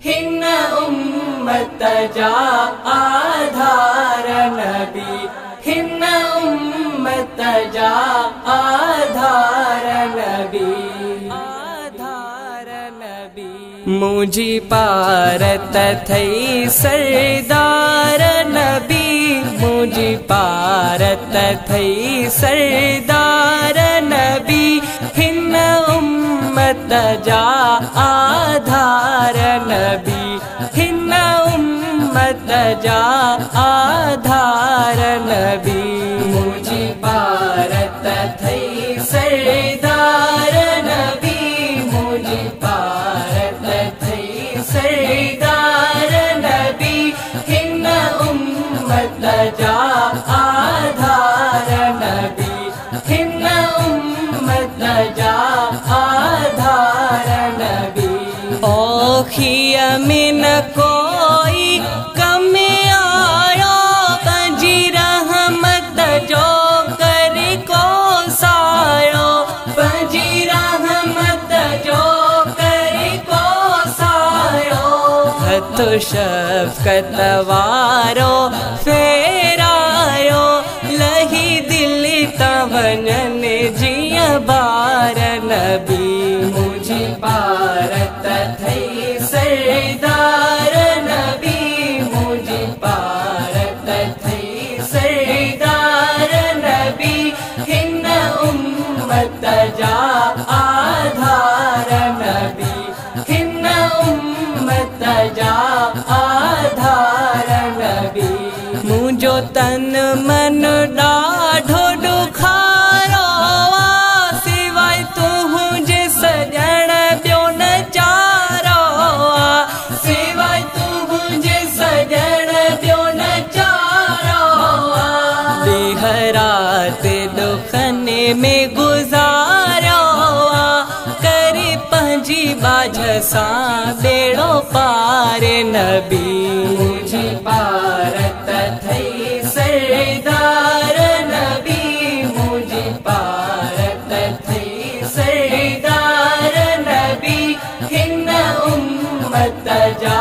हिन उम्मत जा आधार नबी, हिन उम्मत जा आधार नबी, आधार नबी। मुझी पारत थई सरदार नबी, मुझी पारत थई सरदार नबी। हिन उम्मत जा आधार नबी, हिन उम्मत जा आधार नबी। मुझी पारत थई सरदार नबी, मुझी पारत थई सरदार नबी। हिन उम्मत जा आधार नबी, हिन उम्मत जा आधार नबी। ओखिया में न कोई कमी आयो, पंजी रहमत जो कर को सायो, पंजी रहमत जो कर को सायो। हथ शफ़क़त वारो फेरायो, लही दिल तवनन जिया बार नबी। मुझी पारत थई सरदार नबी, मुझी पारत थई सरदार नबी। हिन उम्मत जा आधार नबी, हिन उम्मत जा आधार नबी। मुझो तन मन ॾाढो ॾुखारो आ, सिवाय तुंहिंजे सॼण ॿियो न चारो आ, सिवाय तुंहिंजे सॼण ॿियो न चारो आ। ॾींहं राति ॾुखने में गुज़ारियो आ, करे पंहिंजी बाझ सां बेड़ो पार नबी। मुझी पारत थई सरदार नबी, मुझी पारत थई सरदार नबी। हिन उम्मत जा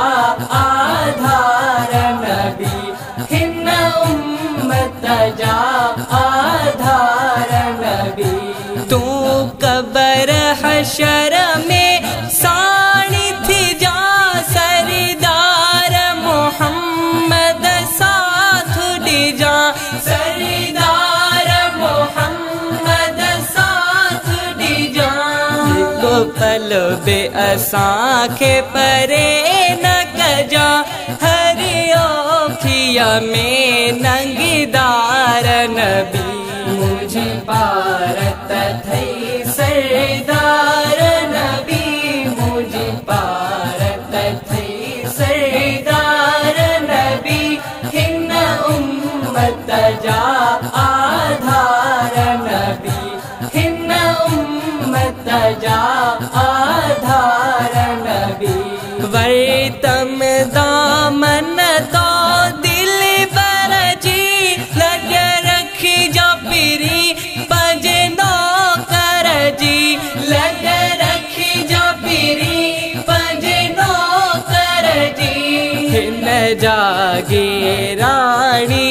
आधार नबी, हिन उम्मत जा आधार नबी। तू कबर हशर में साणी थी जा, सरदार मोहम्मद साथ ॾिजा, सरदार मोहम्मद साथ ॾिजा। हिकु पल बि असांखे परे न कजा, हर ओखिया में नंगीदार नबी। मुझी पारत थई सरदार नबी, मुझी पारत थई सरदार नबी। हिन उम्मत जा आधार नबी, हिन उम्मत जा आधार नबी। वर्तम दामन तो दिल बर जी, लग रखी जा पिरी पंजनो कर जी, लग रखी जा पिरी पंजनो कर जी। हिन जागे रानी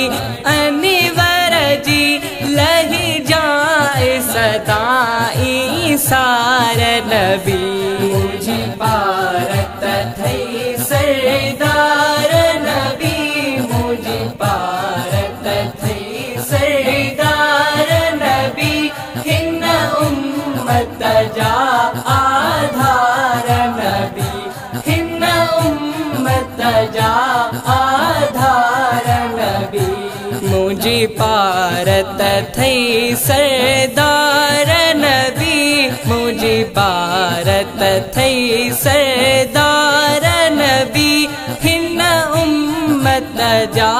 अनिवर जी, लही जाए सदाई सार नबी। मुझी पारत थई सरदार नबी, मुझी पारत थई सरदार नबी। हिन उम्मत जा आधार नबी, हिन उम्मत जा आधार नबी। मुझी पारत थई सरदार नबी, मुझी पारत थई सरदार नबी। हिन उम्मत जा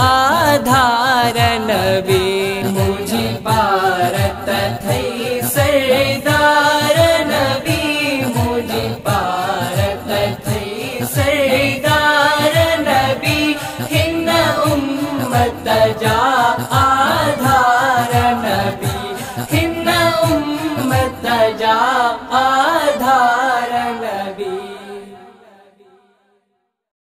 आधार नबी। मुझी पारत थई सरदार नबी, मुझी पारत थई सरदार